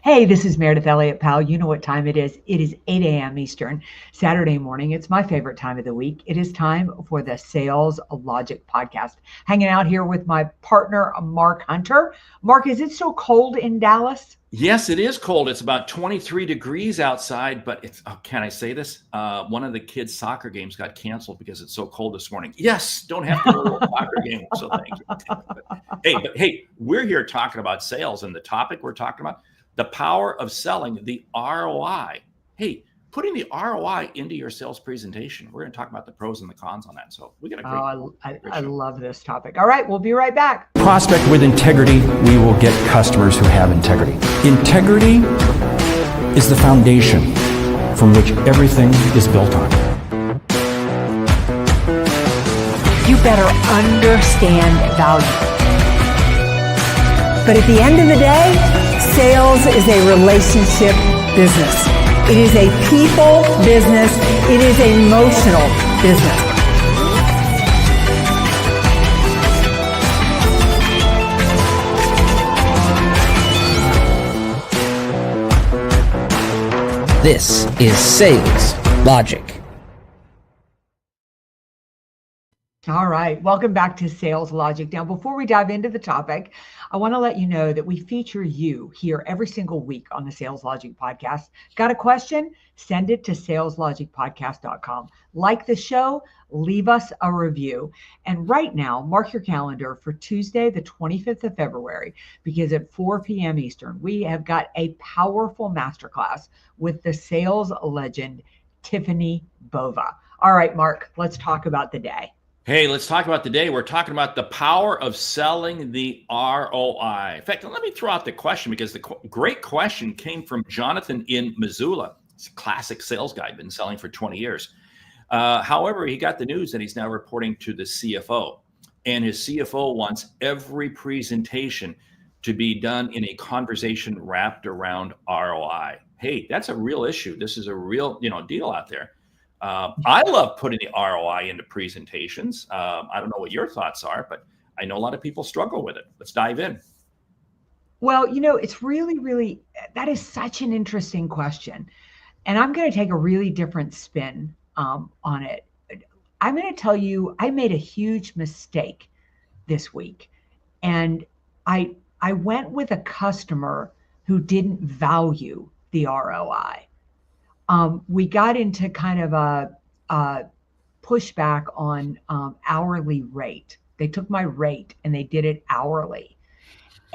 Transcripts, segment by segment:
Hey, this is Meridith Elliott Powell. You know what time it is. It is 8 a.m. Eastern, Saturday morning. It's my favorite time of the week. It is time for the Sales Logic podcast. Hanging out here with my partner, Mark Hunter. Mark, is it so cold in Dallas? Yes, it is cold. It's about 23 degrees outside, but can I say this? One of the kids' soccer games got canceled because it's so cold this morning. Yes, don't have to go to a soccer game, so thank you. But hey, we're here talking about sales, and the topic we're talking about, the power of selling, the ROI. Hey, putting the ROI into your sales presentation. We're going to talk about the pros and the cons on that. So we got a great. I love this topic. All right, we'll be right back. Prospect with integrity, we will get customers who have integrity. Integrity is the foundation from which everything is built on. You better understand value. But at the end of the day, sales is a relationship business. It is a people business. It is an emotional business. This is Sales Logic. All right, welcome back to Sales Logic. Now, before we dive into the topic, I want to let you know that we feature you here every single week on the Sales Logic podcast. Got a question? Send it to saleslogicpodcast.com. Like the show, leave us a review. And right now, mark your calendar for Tuesday, the 25th of February, because at 4 p.m. Eastern, we have got a powerful masterclass with the sales legend, Tiffany Bova. All right, Mark, let's talk about the day. Hey, let's talk about the day. We're talking about the power of selling the ROI. In fact, let me throw out the question because the great question came from Jonathan in Missoula. He's a classic sales guy, been selling for 20 years. However, he got the news that he's now reporting to the CFO. And his CFO wants every presentation to be done in a conversation wrapped around ROI. Hey, that's a real issue. This is a real deal out there. I love putting the ROI into presentations. I don't know what your thoughts are, but I know a lot of people struggle with it. Let's dive in. Well, it's really, that is such an interesting question. And I'm going to take a really different spin on it. I'm going to tell you, I made a huge mistake this week. And I went with a customer who didn't value the ROI. We got into kind of a pushback on hourly rate. They took my rate and they did it hourly.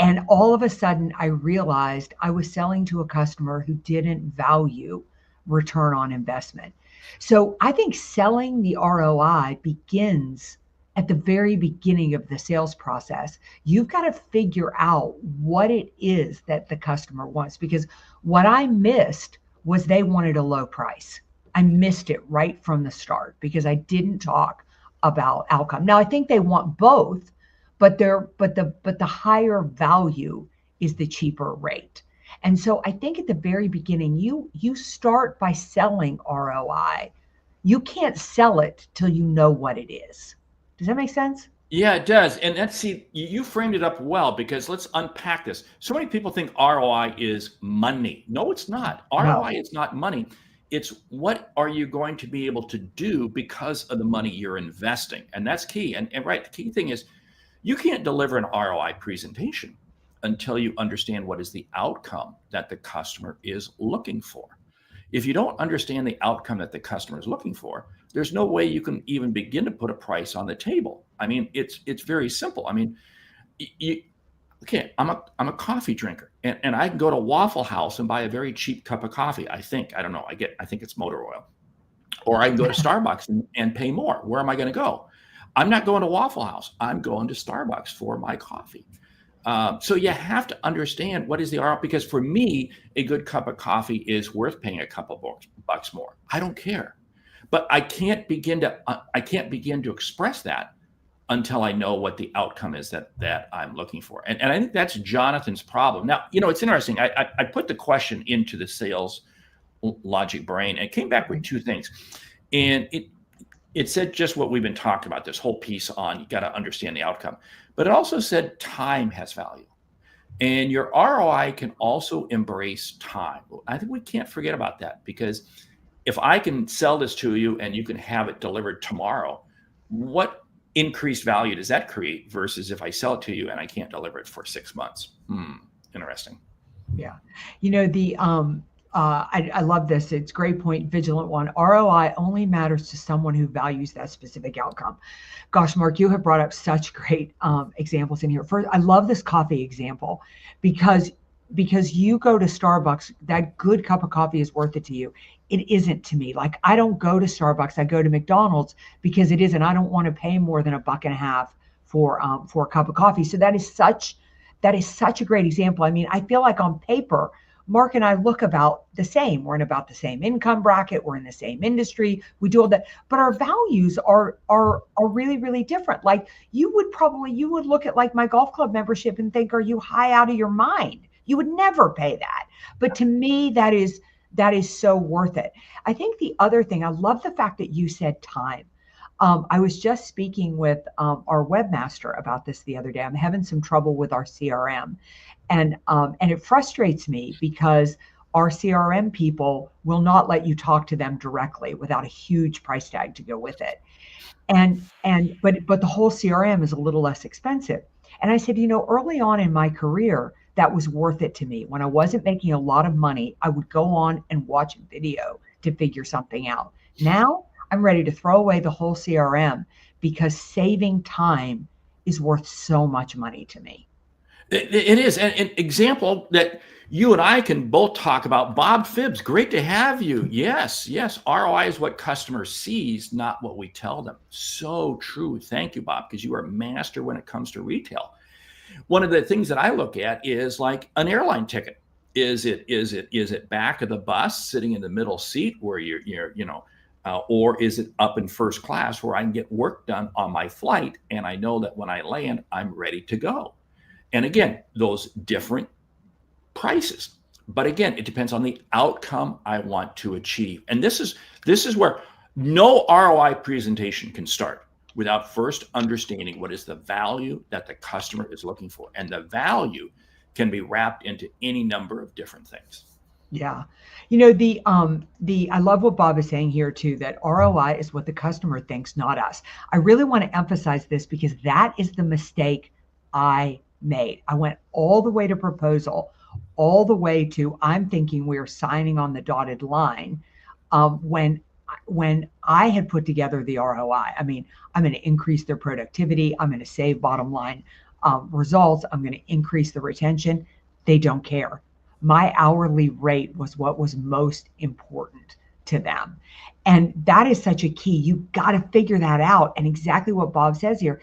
And all of a sudden, I realized I was selling to a customer who didn't value return on investment. So I think selling the ROI begins at the very beginning of the sales process. You've got to figure out what it is that the customer wants, because what I missed was they wanted a low price. I missed it right from the start because I didn't talk about outcome. Now I think they want both, but the higher value is the cheaper rate. And so I think at the very beginning, you start by selling ROI. You can't sell it till you know what it is. Does that make sense? Yeah, it does. And you framed it up well, because let's unpack this. So many people think ROI is money. No, it's not. ROI is not money. It's what are you going to be able to do because of the money you're investing? And that's key. And right, the key thing is you can't deliver an ROI presentation until you understand what is the outcome that the customer is looking for. If you don't understand the outcome that the customer is looking for, there's no way you can even begin to put a price on the table. I mean, it's very simple. I mean, I'm a coffee drinker, and I can go to Waffle House and buy a very cheap cup of coffee. I think it's motor oil, or I can go to Starbucks and pay more. Where am I going to go? I'm not going to Waffle House. I'm going to Starbucks for my coffee. So you have to understand what is the ROI, because for me, a good cup of coffee is worth paying a couple bucks more. I don't care, but I can't begin to express that until I know what the outcome is that I'm looking for. And I think that's Jonathan's problem. Now, it's interesting. I put the question into the sales logic brain, and it came back with two things. And it said just what we've been talking about, this whole piece on you got to understand the outcome. But it also said time has value. And your ROI can also embrace time. I think we can't forget about that, because if I can sell this to you and you can have it delivered tomorrow, what increased value does that create versus if I sell it to you and I can't deliver it for 6 months? Interesting. Yeah. I love this. It's a great point, Vigilant One. ROI only matters to someone who values that specific outcome. Gosh, Mark, you have brought up such great examples in here. First, I love this coffee example because you go to Starbucks, that good cup of coffee is worth it to you. It isn't to me. Like, I don't go to Starbucks, I go to McDonald's because it isn't. I don't want to pay more than $1.50 for a cup of coffee. So that is such a great example. I mean, I feel like on paper, Mark and I look about the same. We're in about the same income bracket. We're in the same industry. We do all that, but our values are really, really different. Like, you would look at like my golf club membership and think, are you high out of your mind? You would never pay that. But to me, that is so worth it. I think the other thing, I love the fact that you said time. I was just speaking with our webmaster about this the other day. I'm having some trouble with our CRM. And it frustrates me because our CRM people will not let you talk to them directly without a huge price tag to go with it. But the whole CRM is a little less expensive. And I said, early on in my career, that was worth it to me. When I wasn't making a lot of money, I would go on and watch a video to figure something out. Now I'm ready to throw away the whole CRM because saving time is worth so much money to me. It is. And an example that you and I can both talk about, Bob Phibbs, great to have you. Yes. ROI is what customer sees, not what we tell them. So true. Thank you, Bob, because you are a master when it comes to retail. One of the things that I look at is like an airline ticket. Is it back of the bus sitting in the middle seat where or is it up in first class where I can get work done on my flight and I know that when I land, I'm ready to go? And again, those different prices. But again, it depends on the outcome I want to achieve. And this is where no ROI presentation can start without first understanding what is the value that the customer is looking for. And the value can be wrapped into any number of different things. Yeah. I love what Bob is saying here too, that ROI is what the customer thinks, not us. I really want to emphasize this because that is the mistake I made. I went all the way to proposal, all the way to I'm thinking we're signing on the dotted line when I had put together the ROI. I mean, I'm going to increase their productivity. I'm going to save bottom line results. I'm going to increase the retention. They don't care. My hourly rate was what was most important to them. And that is such a key. You got to figure that out. And exactly what Bob says here,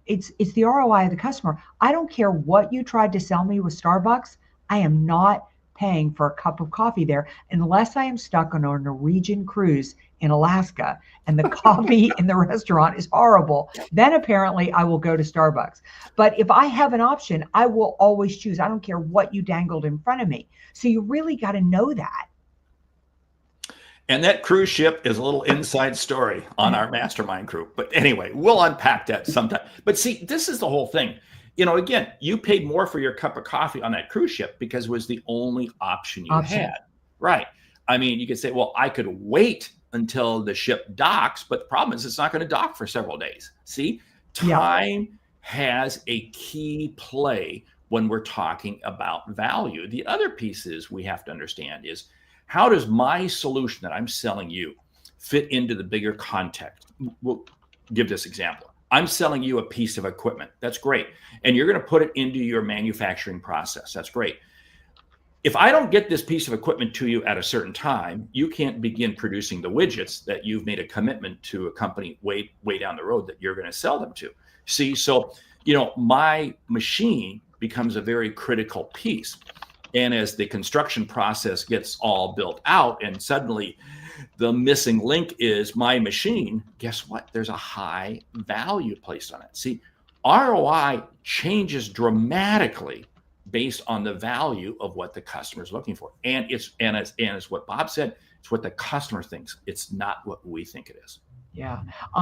it's the ROI of the customer. I don't care what you tried to sell me with Starbucks. I am not paying for a cup of coffee there unless I am stuck on a Norwegian cruise in Alaska and the coffee in the restaurant is horrible. Then apparently I will go to Starbucks. But if I have an option, I will always choose. I don't care what you dangled in front of me. So you really got to know that. And that cruise ship is a little inside story on our mastermind group. But anyway, we'll unpack that sometime. But see, this is the whole thing. Again, you paid more for your cup of coffee on that cruise ship because it was the only option you had. Right. I mean, you could say, well, I could wait until the ship docks, but the problem is it's not going to dock for several days. See, time has a key play when we're talking about value. The other pieces we have to understand is, how does my solution that I'm selling you fit into the bigger context? We'll give this example. I'm selling you a piece of equipment. That's great. And you're going to put it into your manufacturing process. That's great. If I don't get this piece of equipment to you at a certain time, you can't begin producing the widgets that you've made a commitment to a company way down the road that you're going to sell them to. See, so, my machine becomes a very critical piece. And as the construction process gets all built out and suddenly the missing link is my machine, guess what? There's a high value placed on it. See, ROI changes dramatically based on the value of what the customer is looking for. And it's what Bob said, it's what the customer thinks. It's not what we think it is. Yeah.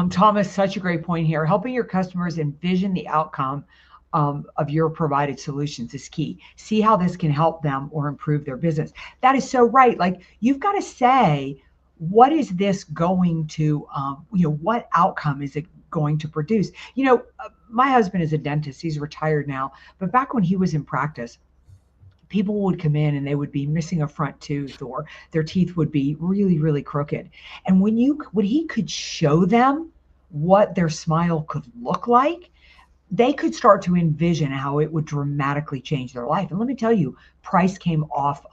Thomas, such a great point here. Helping your customers envision the outcome of your provided solutions is key. See how this can help them or improve their business. That is so right. Like, you've got to say, what is this going to, what outcome is it going to produce? My husband is a dentist. He's retired now, but back when he was in practice, people would come in and they would be missing a front tooth, or their teeth would be really, really crooked. And when he could show them what their smile could look like, they could start to envision how it would dramatically change their life. And let me tell you, price came off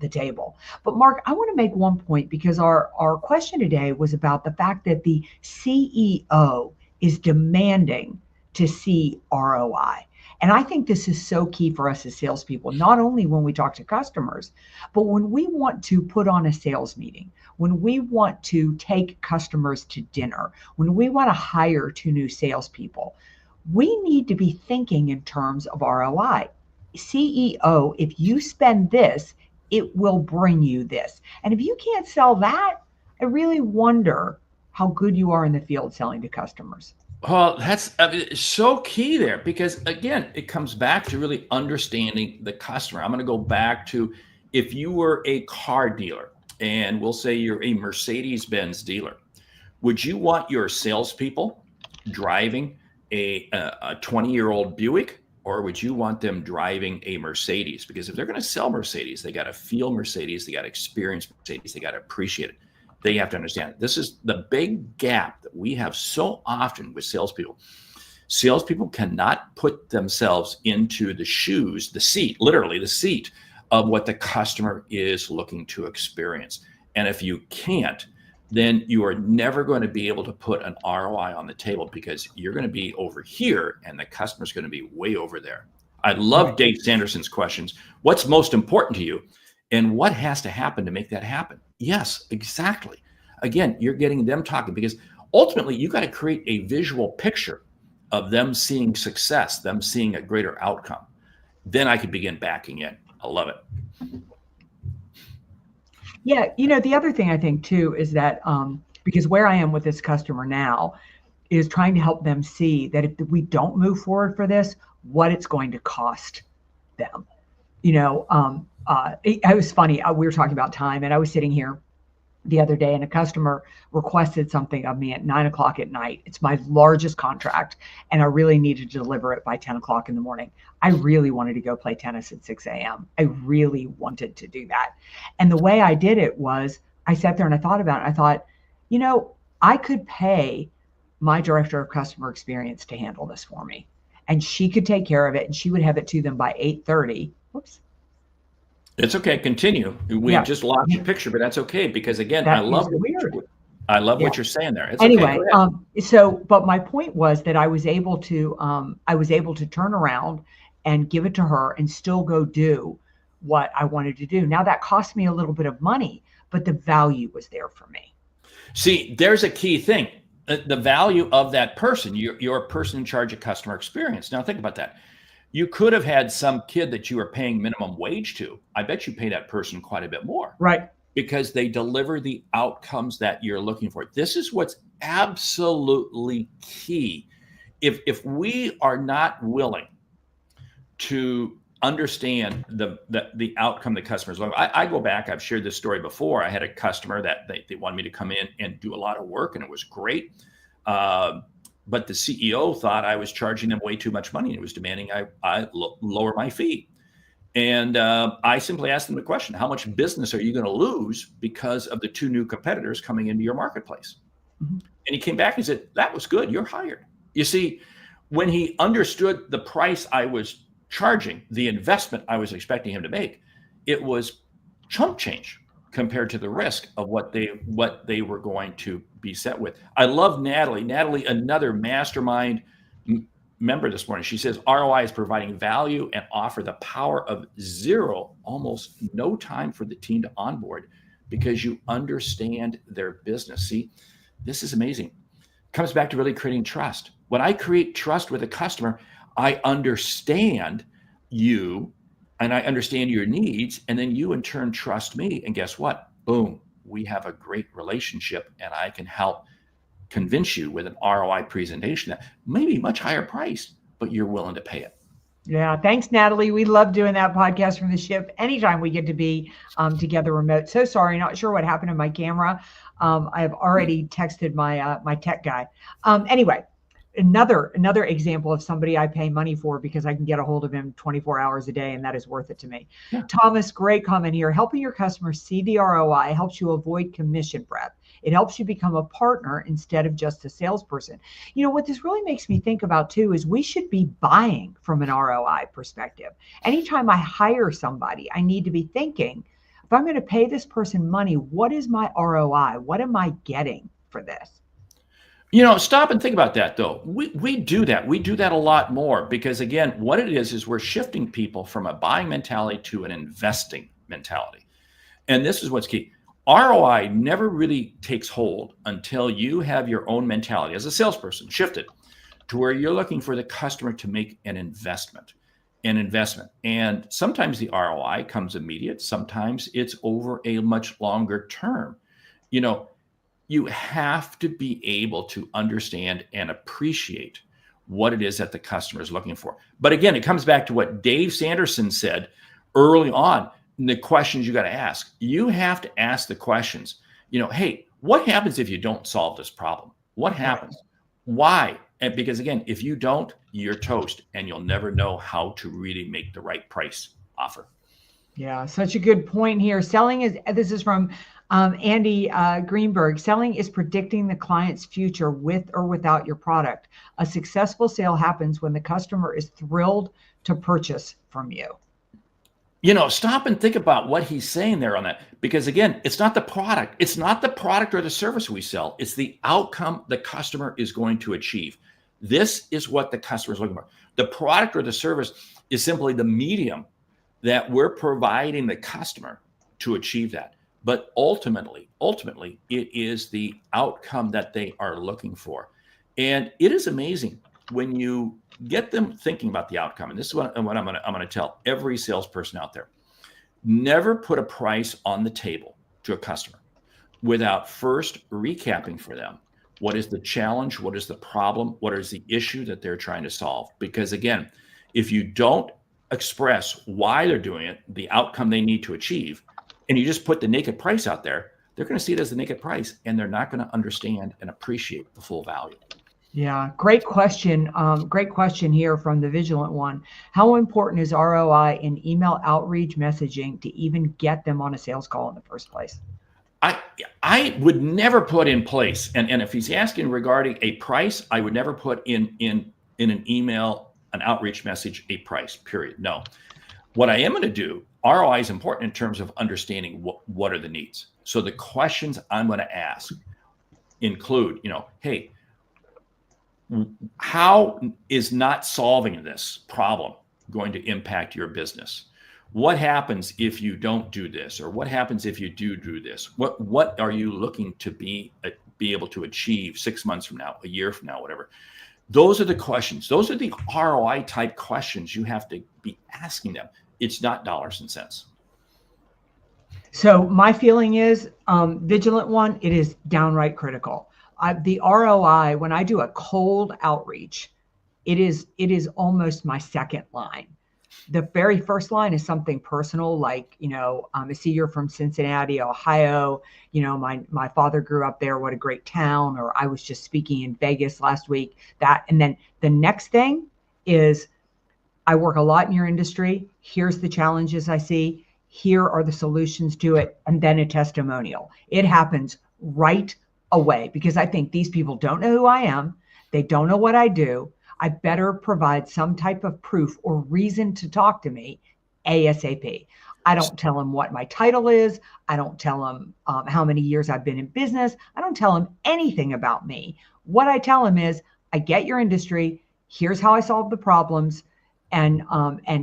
the table. But Mark, I want to make one point, because our question today was about the fact that the CEO is demanding to see ROI. And I think this is so key for us as salespeople, not only when we talk to customers, but when we want to put on a sales meeting, when we want to take customers to dinner, when we want to hire 2 new salespeople. We need to be thinking in terms of ROI. CEO, if you spend this, it will bring you this. And if you can't sell that, I really wonder how good you are in the field selling to customers. Well, that's so key there, because again, it comes back to really understanding the customer. I'm going to go back to, if you were a car dealer, and we'll say you're a Mercedes-Benz dealer, would you want your salespeople driving a 20-year-old Buick, or would you want them driving a Mercedes? Because if they're going to sell Mercedes, they got to feel Mercedes, they got to experience Mercedes, they got to appreciate it. They have to understand it. This is the big gap that we have so often with salespeople. Salespeople cannot put themselves into the shoes, the seat, literally the seat of what the customer is looking to experience. And if you can't, then you are never going to be able to put an ROI on the table, because you're going to be over here and the customer's going to be way over there. I love Dave Sanderson's questions. What's most important to you, and what has to happen to make that happen? Yes, exactly. Again, you're getting them talking, because ultimately you got to create a visual picture of them seeing success, them seeing a greater outcome. Then I could begin backing in. I love it. Yeah, the other thing I think too is that because where I am with this customer now is trying to help them see that if we don't move forward for this, what it's going to cost them. It was funny. We were talking about time, and I was sitting here the other day, and a customer requested something of me at 9:00 at night. It's my largest contract, and I really needed to deliver it by 10:00 in the morning. I really wanted to go play tennis at 6 a.m. I really wanted to do that. And the way I did it was, I sat there and I thought about it. I thought, I could pay my director of customer experience to handle this for me, and she could take care of it, and she would have it to them by 8:30. Whoops. It's okay. Continue. We just lost your picture, but that's okay, because again, I love what you're saying there. It's anyway, okay. But my point was that I was able to turn around and give it to her and still go do what I wanted to do. Now that cost me a little bit of money, but the value was there for me. See, there's a key thing. The value of that person. You're a person in charge of customer experience. Now think about that. You could have had some kid that you were paying minimum wage to. I bet you pay that person quite a bit more. Right. Because they deliver the outcomes that you're looking for. This is what's absolutely key. If we are not willing to understand the outcome the customers love. I go back, I've shared this story before. I had a customer that they wanted me to come in and do a lot of work, and it was great. But the CEO thought I was charging them way too much money, and it was demanding I lower my fee. And I simply asked them the question, how much business are you going to lose because of the 2 new competitors coming into your marketplace? Mm-hmm. And he came back and said, that was good. You're hired. You see, when he understood the price I was charging, the investment I was expecting him to make, it was chump change compared to the risk of what they were going to be set with. I love Natalie. Natalie, another mastermind member this morning. She says ROI is providing value and offer the power of zero, almost no time for the team to onboard, because you understand their business. See, this is amazing. It comes back to really creating trust. When I create trust with a customer, I understand you and I understand your needs, and then you in turn trust me. And guess what? Boom, we have a great relationship, and I can help convince you with an ROI presentation that may be much higher price, but you're willing to pay it. Yeah. Thanks, Natalie. We love doing that podcast from the ship anytime we get to be together remote. So sorry, not sure what happened to my camera. I've already texted my tech guy. Anyway, another example of somebody I pay money for because I can get a hold of him 24 hours a day, and that is worth it to me. Yeah. Thomas, great comment here. Helping your customers see the ROI helps you avoid commission prep. It helps you become a partner instead of just a salesperson. You know, what this really makes me think about too is we should be buying from an ROI perspective. Anytime I hire somebody, I need to be thinking, if I'm going to pay this person money, what is my ROI? What am I getting for this? You know, stop and think about that, though. We do that. We do that a lot more because, again, what it is we're shifting people from a buying mentality to an investing mentality. And this is what's key. ROI never really takes hold until you have your own mentality as a salesperson shifted to where you're looking for the customer to make an investment. And sometimes the ROI comes immediate. Sometimes it's over a much longer term. You know, you have to be able to understand and appreciate what it is that the customer is looking for. But again, it comes back to what Dave Sanderson said early on. The questions you got to ask. You have to ask the questions. You know, hey, what happens if you don't solve this problem? What happens? Why? And because again, if you don't, you're toast, and you'll never know how to really make the right price offer. Yeah, such a good point here. This is from Andy Greenberg. Selling is predicting the client's future with or without your product. A successful sale happens when the customer is thrilled to purchase from you. You know, stop and think about what he's saying there on that. Because again, it's not the product. It's not the product or the service we sell. It's the outcome the customer is going to achieve. This is what the customer is looking for. The product or the service is simply the medium that we're providing the customer to achieve that. But ultimately, it is the outcome that they are looking for. And it is amazing when you get them thinking about the outcome. And this is what I'm going to tell every salesperson out there. Never put a price on the table to a customer without first recapping for them what is the challenge, what is the problem, what is the issue that they're trying to solve. Because again, if you don't express why they're doing it, the outcome they need to achieve, and you just put the naked price out there, they're going to see it as the naked price, and they're not going to understand and appreciate the full value. Yeah, great question. Great question here from the Vigilant one. How important is ROI in email outreach messaging to even get them on a sales call in the first place? I would never put in place, and if he's asking regarding a price, I would never put in an email, an outreach message, a price, period. No. What I am going to do, ROI is important in terms of understanding what are the needs. So the questions I'm going to ask include, you know, hey, how is not solving this problem going to impact your business? What happens if you don't do this? Or what happens if you do this? What are you looking to be able to achieve 6 months from now, a year from now, whatever? Those are the questions. Those are the ROI type questions you have to be asking them. It's not dollars and cents. So my feeling is, Vigilant one, it is downright critical. The ROI, when I do a cold outreach, it is almost my second line. The very first line is something personal, like, you know, I see you're from Cincinnati, Ohio. You know, my father grew up there. What a great town. Or I was just speaking in Vegas last week. And then the next thing is, I work a lot in your industry. Here's the challenges I see. Here are the solutions to it. And then a testimonial. It happens right away because I think these people don't know who I am. They don't know what I do. I better provide some type of proof or reason to talk to me ASAP. I don't tell them what my title is. I don't tell them how many years I've been in business. I don't tell them anything about me. What I tell them is, I get your industry. Here's how I solve the problems. And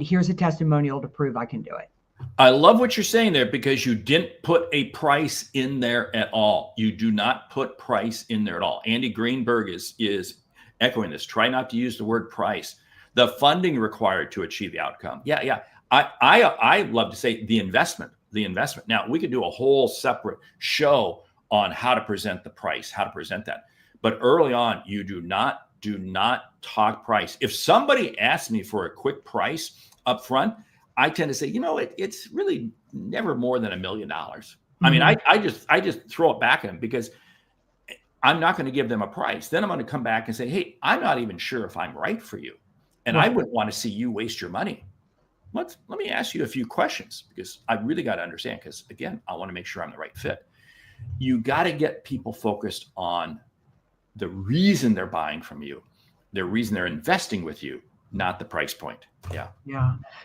here's a testimonial to prove I can do it. I love what you're saying there because you didn't put a price in there at all. You do not put price in there at all. Andy Greenberg is echoing this. Try not to use the word price. The funding required to achieve the outcome. Yeah. I love to say the investment. Now, we could do a whole separate show on how to present the price, how to present that. But early on, you do not do not talk price. If somebody asks me for a quick price up front, I tend to say, it's really never more than $1 million. I mean, I just throw it back at them because I'm not going to give them a price. Then I'm going to come back and say, hey, I'm not even sure if I'm right for you. And I wouldn't want to see you waste your money. Let me ask you a few questions because I really got to understand, because again, I want to make sure I'm the right fit. You got to get people focused on the reason they're buying from you, the reason they're investing with you, not the price point. Yeah.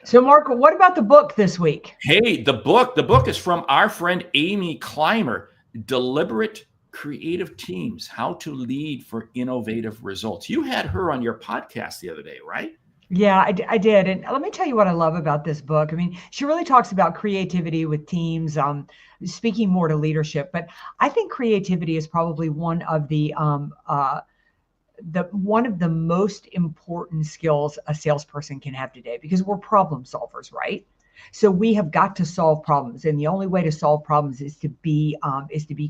So Mark, what about the book this week? Hey, the book is from our friend Amy Clymer, Deliberate Creative Teams, How to Lead for Innovative Results. You had her on your podcast the other day, right? Yeah, I did. And let me tell you what I love about this book. I mean, she really talks about creativity with teams, speaking more to leadership. But I think creativity is probably one of the most important skills a salesperson can have today, because we're problem solvers, right? So we have got to solve problems, and the only way to solve problems is to be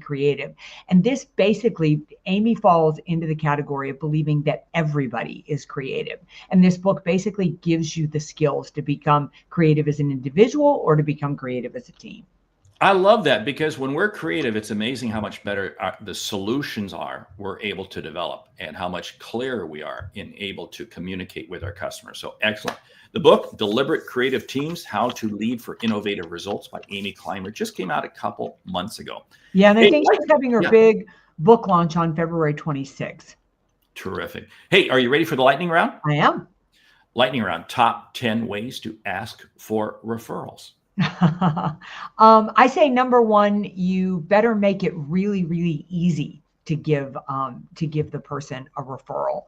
creative. And this basically, Amy falls into the category of believing that everybody is creative. And this book basically gives you the skills to become creative as an individual or to become creative as a team. I love that, because when we're creative, it's amazing how much better the solutions are we're able to develop, and how much clearer we are in able to communicate with our customers. So excellent. The book, Deliberate Creative Teams, How to Lead for Innovative Results by Amy Clymer, just came out a couple months ago. Yeah, and I think she's having her big book launch on February 26th. Terrific. Hey, are you ready for the lightning round? I am. Lightning round, top 10 ways to ask for referrals. I say number one, you better make it really, really easy to give the person a referral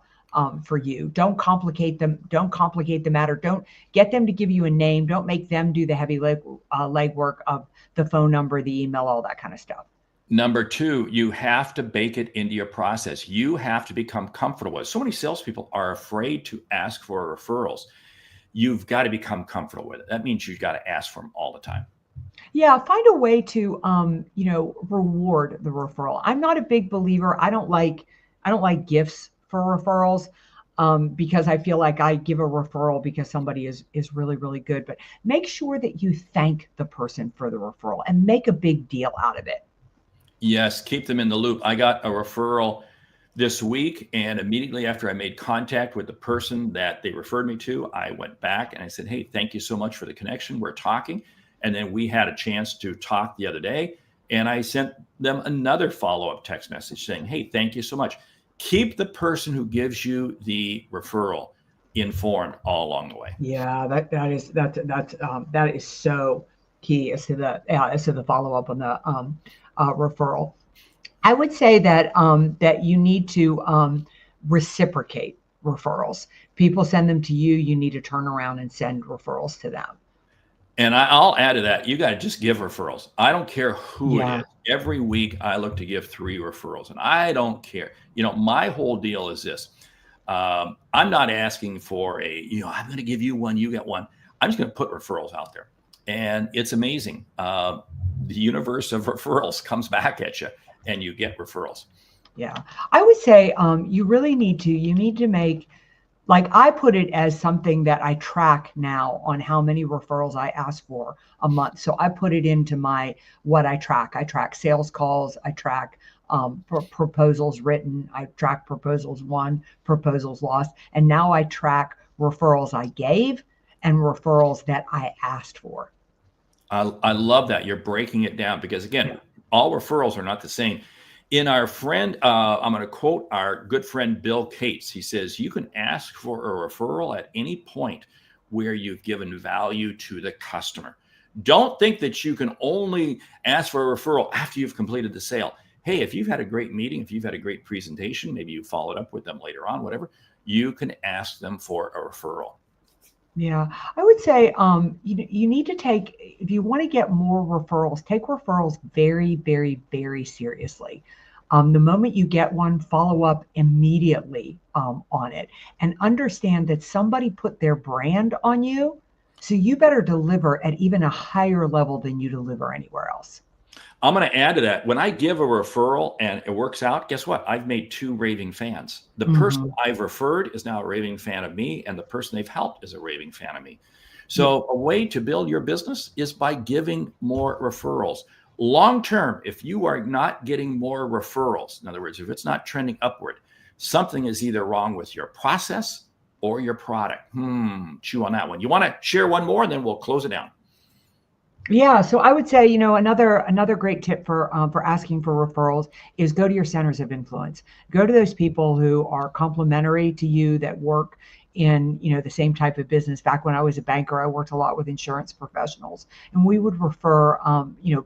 for you. Don't complicate them. Don't complicate the matter. Don't get them to give you a name. Don't make them do the heavy legwork of the phone number, the email, all that kind of stuff. Number two, you have to bake it into your process. You have to become comfortable with it. So many salespeople are afraid to ask for referrals. You've got to become comfortable with it. That means you've got to ask for them all the time. Yeah, find a way to, reward the referral. I'm not a big believer. I don't like gifts for referrals because I feel like I give a referral because somebody is really, really good. But make sure that you thank the person for the referral and make a big deal out of it. Yes, keep them in the loop. I got a referral this week, and immediately after I made contact with the person that they referred me to, I went back and I said, hey, thank you so much for the connection. We're talking. And then we had a chance to talk the other day, and I sent them another follow-up text message saying, hey, thank you so much. Keep the person who gives you the referral informed all along the way. Yeah, that is so key as to the follow-up on the referral. I would say that that you need to reciprocate referrals. People send them to you. You need to turn around and send referrals to them. And I'll add to that, you got to just give referrals. I don't care who it is. Every week I look to give 3 referrals, and I don't care. My whole deal is this. I'm not asking for I'm going to give you one, you get one. I'm just going to put referrals out there. And it's amazing. The universe of referrals comes back at you, and you get referrals. Yeah. I would say you need to make, like, I put it as something that I track now on how many referrals I ask for a month. So I put it into what I track. I track sales calls. I track proposals written. I track proposals won, proposals lost. And now I track referrals I gave and referrals that I asked for. I love that. You're breaking it down because, again, all referrals are not the same. In our friend, I'm going to quote our good friend Bill Cates. He says, you can ask for a referral at any point where you've given value to the customer. Don't think that you can only ask for a referral after you've completed the sale. Hey, if you've had a great meeting, if you've had a great presentation, maybe you followed up with them later on, whatever, you can ask them for a referral. Yeah, I would say you need to take, if you want to get more referrals, take referrals very, very, very seriously. The moment you get one, follow up immediately on it, and understand that somebody put their brand on you. So you better deliver at even a higher level than you deliver anywhere else. I'm going to add to that. When I give a referral and it works out, guess what? I've made 2 raving fans. The person I've referred is now a raving fan of me, and the person they've helped is a raving fan of me. So a way to build your business is by giving more referrals. Long term, if you are not getting more referrals, in other words, if it's not trending upward, something is either wrong with your process or your product. Chew on that one. You want to share one more, and then we'll close it down. Yeah, so I would say, another great tip for asking for referrals is go to your centers of influence. Go to those people who are complementary to you, that work in the same type of business. Back when I was a banker, I worked a lot with insurance professionals, and we would refer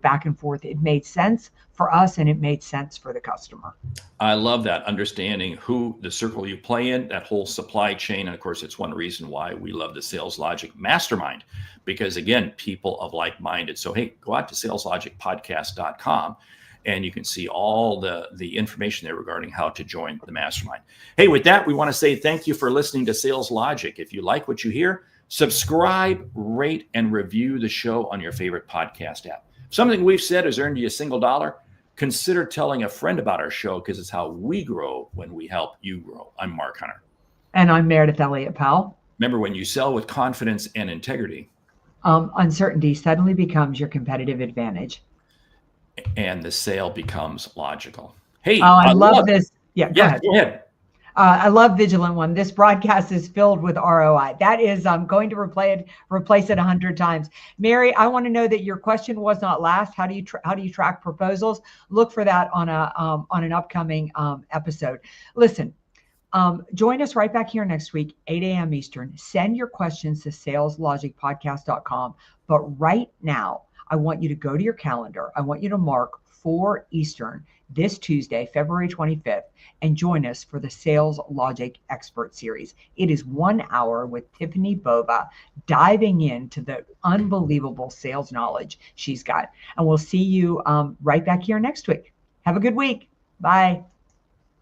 back and forth. It made sense for us, and it made sense for the customer. I love that, understanding who the circle you play in, that whole supply chain. And of course, it's one reason why we love the Sales Logic Mastermind, because again, people of like-minded. So, hey, go out to saleslogicpodcast.com and you can see all the information there regarding how to join the mastermind. Hey, with that, we want to say thank you for listening to Sales Logic. If you like what you hear, subscribe, rate, and review the show on your favorite podcast app. If something we've said has earned you a single dollar, consider telling a friend about our show, because it's how we grow when we help you grow. I'm Mark Hunter. And I'm Meridith Elliott Powell. Remember, when you sell with confidence and integrity, uncertainty suddenly becomes your competitive advantage. And the sale becomes logical. Hey, I love this. Yeah, go ahead. I love Vigilant One. This broadcast is filled with ROI. That is, I'm going to replace it 100 times. Mary, I want to know that your question was not last. How do you track proposals? Look for that on an upcoming episode. Listen, join us right back here next week, 8 a.m. Eastern. Send your questions to saleslogicpodcast.com. But right now, I want you to go to your calendar. I want you to mark 4 Eastern this Tuesday, February 25th, and join us for the Sales Logic Expert Series. It is 1 hour with Tiffany Bova, diving into the unbelievable sales knowledge she's got. And we'll see you right back here next week. Have a good week. Bye.